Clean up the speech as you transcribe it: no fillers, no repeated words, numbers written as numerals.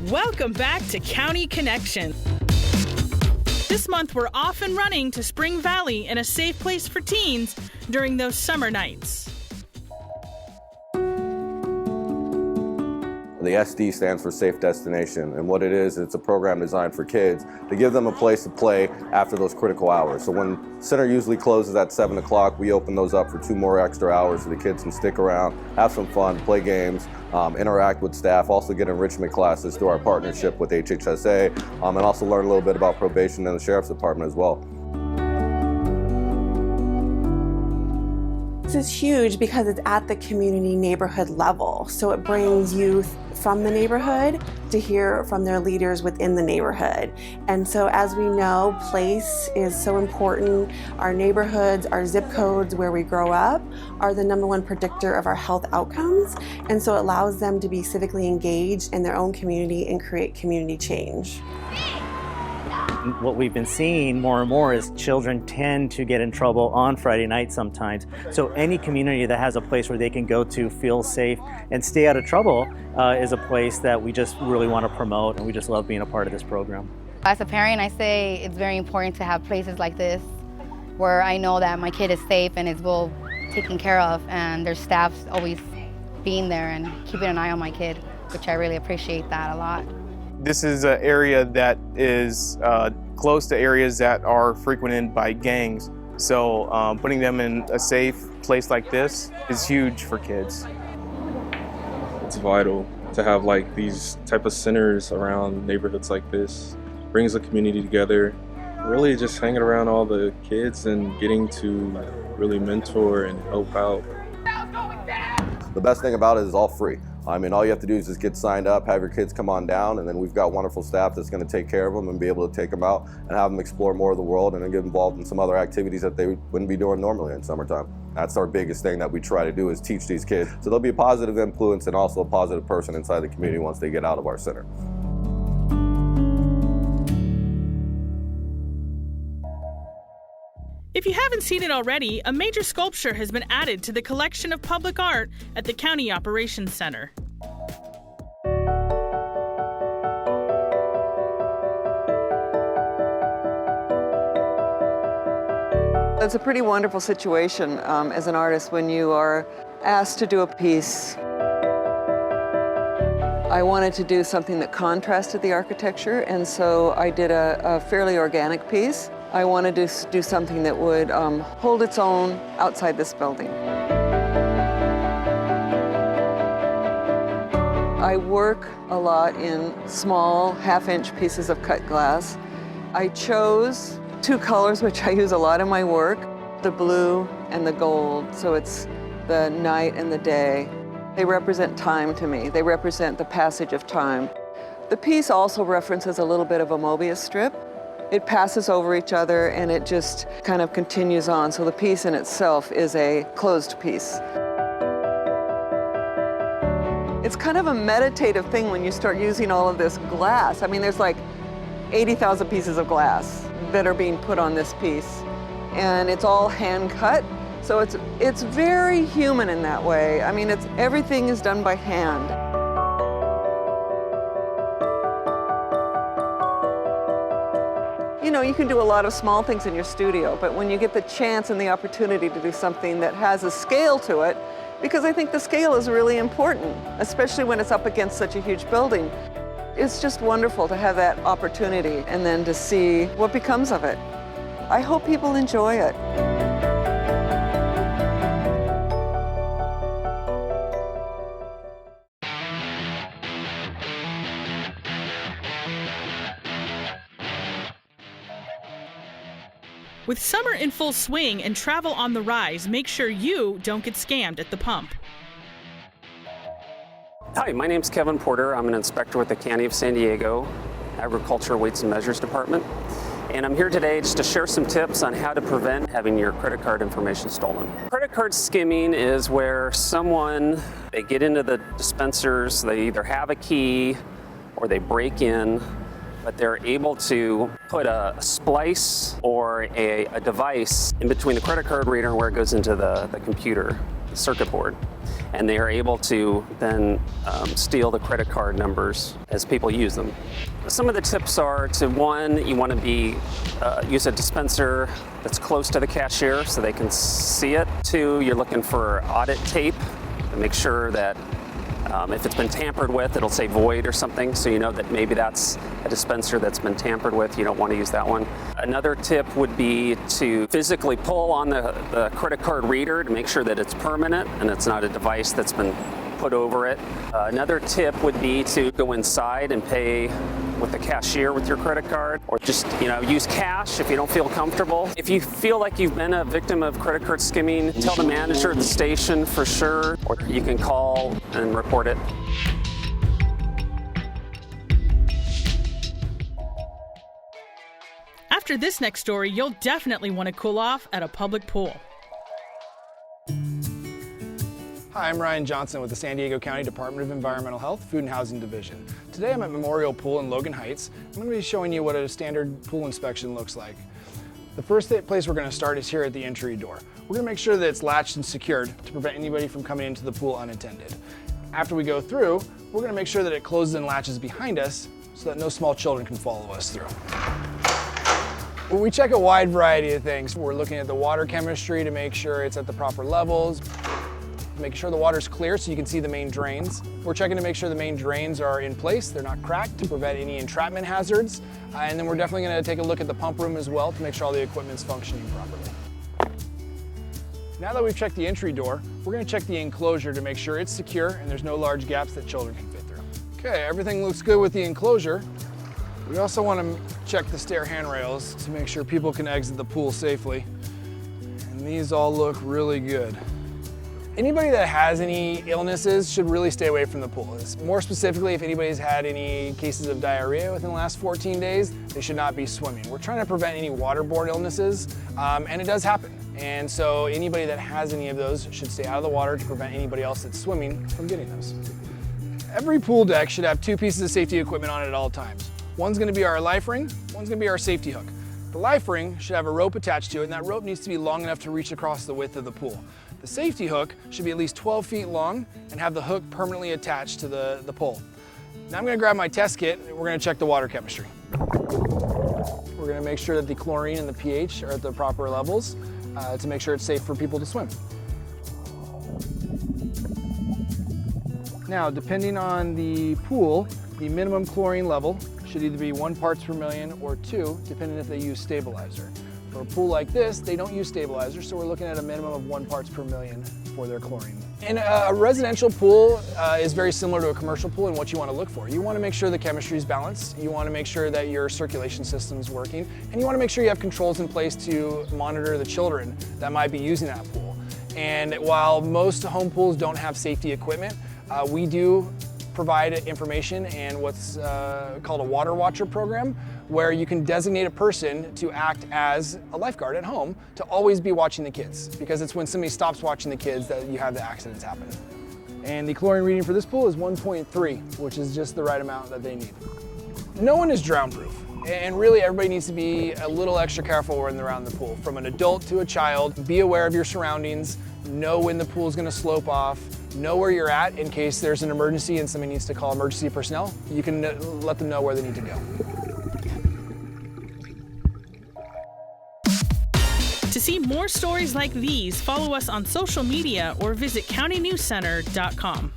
Welcome back to County Connection. This month, we're off and running to Spring Valley in a safe place for teens during those summer nights. The SD stands for Safe Destination, and what it is, it's a program designed for kids to give them a place to play after those critical hours. So when center usually closes at 7 o'clock, we open those up for 2 more extra hours so the kids can stick around, have some fun, play games, interact with staff, also get enrichment classes through our partnership with HHSA, and also learn a little bit about probation and the Sheriff's Department as well. This is huge because it's at the community neighborhood level. So it brings youth from the neighborhood to hear from their leaders within the neighborhood. And so as we know, place is so important. Our neighborhoods, our zip codes where we grow up are the #1 predictor of our health outcomes. And so it allows them to be civically engaged in their own community and create community change. What we've been seeing more and more is children tend to get in trouble on Friday night sometimes. So any community that has a place where they can go to feel safe and stay out of trouble is a place that we just really want to promote, and we just love being a part of this program. As a parent, I say it's very important to have places like this where I know that my kid is safe and is well taken care of, and their staff's always being there and keeping an eye on my kid, which I really appreciate that a lot. This is an area that is close to areas that are frequented by gangs. So putting them in a safe place like this is huge for kids. It's vital to have like these type of centers around neighborhoods like this. Brings the community together, really just hanging around all the kids and getting to really mentor and help out. The best thing about it is all free. I mean, all you have to do is just get signed up, have your kids come on down, and then we've got wonderful staff that's going to take care of them and be able to take them out and have them explore more of the world and then get involved in some other activities that they wouldn't be doing normally in summertime. That's our biggest thing that we try to do, is teach these kids so they'll be a positive influence and also a positive person inside the community once they get out of our center. If you haven't seen it already, a major sculpture has been added to the collection of public art at the County Operations Center. It's a pretty wonderful situation as an artist when you are asked to do a piece. I wanted to do something that contrasted the architecture, and so I did a fairly organic piece. I wanted to do something that would hold its own outside this building. I work a lot in small half-inch pieces of cut glass. I chose 2 colors which I use a lot in my work, the blue and the gold, so it's the night and the day. They represent time to me. They represent the passage of time. The piece also references a little bit of a Mobius strip. It passes over each other and it just kind of continues on. So the piece in itself is a closed piece. It's kind of a meditative thing when you start using all of this glass. I mean, there's like 80,000 pieces of glass that are being put on this piece. And it's all hand cut. So it's very human in that way. I mean, everything is done by hand. You know, you can do a lot of small things in your studio, but when you get the chance and the opportunity to do something that has a scale to it, because I think the scale is really important, especially when it's up against such a huge building. It's just wonderful to have that opportunity and then to see what becomes of it. I hope people enjoy it. With summer in full swing and travel on the rise, make sure you don't get scammed at the pump. Hi, my name's Kevin Porter. I'm an inspector with the County of San Diego Agriculture Weights and Measures Department. And I'm here today just to share some tips on how to prevent having your credit card information stolen. Credit card skimming is where they get into the dispensers, they either have a key or they break in, but they're able to put a splice or a device in between the credit card reader and where it goes into the computer. circuit board. And they are able to then steal the credit card numbers as people use them. Some of the tips are to, one, you want to use a dispenser that's close to the cashier so they can see it. Two, you're looking for audit tape to make sure that if it's been tampered with, it'll say void or something, so you know that maybe that's a dispenser that's been tampered with. You don't want to use that one. Another tip would be to physically pull on the credit card reader to make sure that it's permanent and it's not a device that's been put over it. Another tip would be to go inside and pay with the cashier with your credit card, or just use cash if you don't feel comfortable. If you feel like you've been a victim of credit card skimming, tell the manager at the station for sure, or you can call and report it. After this next story, you'll definitely want to cool off at a public pool. Hi, I'm Ryan Johnson with the San Diego County Department of Environmental Health, Food and Housing Division. Today I'm at Memorial Pool in Logan Heights. I'm going to be showing you what a standard pool inspection looks like. The first place we're going to start is here at the entry door. We're going to make sure that it's latched and secured to prevent anybody from coming into the pool unattended. After we go through, we're going to make sure that it closes and latches behind us so that no small children can follow us through. We check a wide variety of things. We're looking at the water chemistry to make sure it's at the proper levels, making sure the water's clear so you can see the main drains. We're checking to make sure the main drains are in place, they're not cracked, to prevent any entrapment hazards. And then we're definitely going to take a look at the pump room as well to make sure all the equipment's functioning properly. Now that we've checked the entry door, we're going to check the enclosure to make sure it's secure and there's no large gaps that children can fit through. Okay, everything looks good with the enclosure. We also want to check the stair handrails to make sure people can exit the pool safely. And these all look really good. Anybody that has any illnesses should really stay away from the pool. More specifically, if anybody's had any cases of diarrhea within the last 14 days, they should not be swimming. We're trying to prevent any waterborne illnesses, and it does happen. And so anybody that has any of those should stay out of the water to prevent anybody else that's swimming from getting those. Every pool deck should have two pieces of safety equipment on it at all times. One's going to be our life ring, one's going to be our safety hook. The life ring should have a rope attached to it, and that rope needs to be long enough to reach across the width of the pool. The safety hook should be at least 12 feet long and have the hook permanently attached to the pole. Now I'm going to grab my test kit and we're going to check the water chemistry. We're going to make sure that the chlorine and the pH are at the proper levels to make sure it's safe for people to swim. Now, depending on the pool, the minimum chlorine level should either be 1 parts per million or 2, depending if they use stabilizer. For a pool like this, they don't use stabilizer, so we're looking at a minimum of 1 parts per million for their chlorine. And a residential pool is very similar to a commercial pool in what you want to look for. You want to make sure the chemistry is balanced, you want to make sure that your circulation system is working, and you want to make sure you have controls in place to monitor the children that might be using that pool. And while most home pools don't have safety equipment, we do provide information and what's called a water watcher program, where you can designate a person to act as a lifeguard at home to always be watching the kids, because it's when somebody stops watching the kids that you have the accidents happen. And the chlorine reading for this pool is 1.3, which is just the right amount that they need. No one is drown proof, and really everybody needs to be a little extra careful when they're around the pool. From an adult to a child, be aware of your surroundings, know when the pool is going to slope off, know where you're at in case there's an emergency and somebody needs to call emergency personnel. You can let them know where they need to go. To see more stories like these, follow us on social media or visit countynewscenter.com.